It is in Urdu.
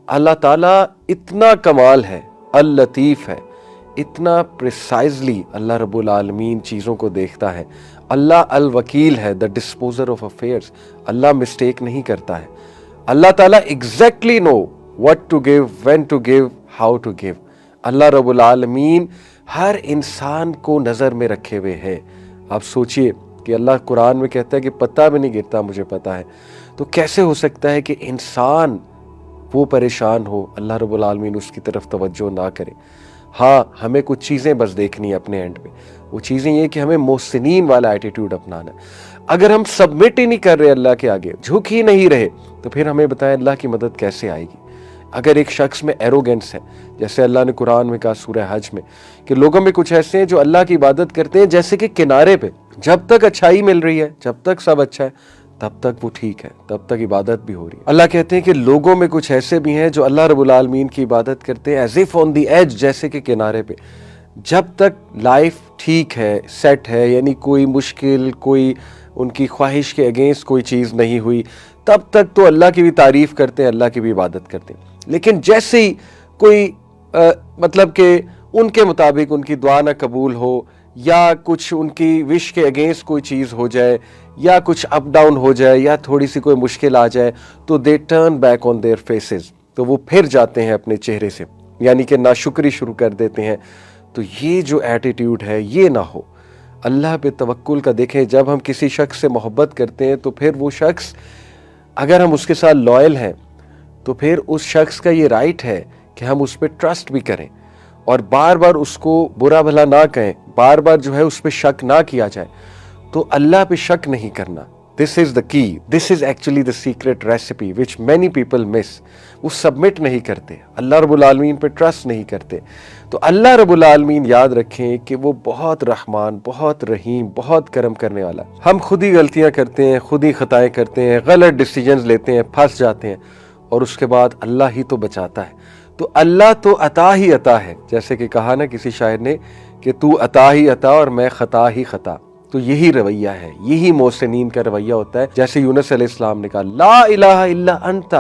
اللہ تعالیٰ اتنا کمال ہے، اللطیف ہے، اتنا پریسائزلی اللہ رب العالمین چیزوں کو دیکھتا ہے. اللہ الوکیل ہے، دا ڈسپوزر آف افیئرس. اللہ مسٹیک نہیں کرتا ہے. اللہ تعالیٰ exactly know what to give, when to give, how to give. اللہ رب العالمین ہر انسان کو نظر میں رکھے ہوئے ہے. آپ سوچئے کہ اللہ قرآن میں کہتا ہے کہ پتہ بھی نہیں گرتا مجھے پتہ ہے، تو کیسے ہو سکتا ہے کہ انسان وہ پریشان ہو، اللہ رب العالمین اس کی طرف توجہ نہ کرے. ہاں ہمیں کچھ چیزیں بس دیکھنی ہے اپنے اینڈ پہ. وہ چیزیں یہ کہ ہمیں محسنین والا ایٹیٹیوڈ اپنانا ہے. اگر ہم سبمٹ ہی نہیں کر رہے اللہ کے آگے، جھک ہی نہیں رہے، تو پھر ہمیں بتائیں اللہ کی مدد کیسے آئے گی. اگر ایک شخص میں ایروگنس ہے، جیسے اللہ نے قرآن میں کہا سورہ حج میں کہ لوگوں میں کچھ ایسے ہیں جو اللہ کی عبادت کرتے ہیں جیسے کہ کنارے پہ، جب تک اچھائی مل رہی ہے، جب تک سب اچھا ہے، تب تک وہ ٹھیک ہے، تب تک عبادت بھی ہو رہی ہے. اللہ کہتے ہیں کہ لوگوں میں کچھ ایسے بھی ہیں جو اللہ رب العالمین کی عبادت کرتے ہیں as if on the edge, جیسے کہ کنارے پہ. جب تک لائف ٹھیک ہے، سیٹ ہے، یعنی کوئی مشکل، کوئی ان کی خواہش کے اگینسٹ کوئی چیز نہیں ہوئی، تب تک تو اللہ کی بھی تعریف کرتے ہیں، اللہ کی بھی عبادت کرتے ہیں. لیکن جیسے ہی کوئی مطلب کہ ان کے مطابق ان کی دعا نہ قبول ہو، یا کچھ ان کی وش کے اگینسٹ کوئی چیز ہو جائے، یا کچھ اپ ڈاؤن ہو جائے، یا تھوڑی سی کوئی مشکل آ جائے، تو they turn back on their faces, تو وہ پھر جاتے ہیں اپنے چہرے سے، یعنی کہ ناشکری شروع کر دیتے ہیں. تو یہ جو ایٹیٹیوڈ ہے یہ نہ ہو. اللہ پہ توکل کا دیکھیں، جب ہم کسی شخص سے محبت کرتے ہیں تو پھر وہ شخص اگر ہم اس کے ساتھ لائل ہیں تو پھر اس شخص کا یہ رائٹ ہے کہ ہم اس پہ ٹرسٹ بھی کریں، اور بار بار اس کو برا بھلا نہ کہیں، بار بار جو ہے اس پہ شک نہ کیا جائے. تو اللہ پہ شک نہیں کرنا، دس is the key, this is actually the secret recipe which many people miss. وہ سبمٹ نہیں کرتے، اللہ رب العالمین پہ ٹرسٹ نہیں کرتے. تو اللہ رب العالمین یاد رکھیں کہ وہ بہت رحمان، بہت رحیم، بہت کرم کرنے والا. ہم خود ہی غلطیاں کرتے ہیں، خود ہی خطائیں کرتے ہیں، غلط ڈیسیجنز لیتے ہیں، پھنس جاتے ہیں، اور اس کے بعد اللہ ہی تو بچاتا ہے. تو اللہ تو عطا ہی عطا ہے، جیسے کہ کہا نا کسی شاعر نے کہ تو عطا ہی عطا اور میں خطا ہی خطا. تو یہی رویہ ہے، یہی محسنین کا رویہ ہوتا ہے. جیسے یونس علیہ السلام نے کہا لا الہ الا انت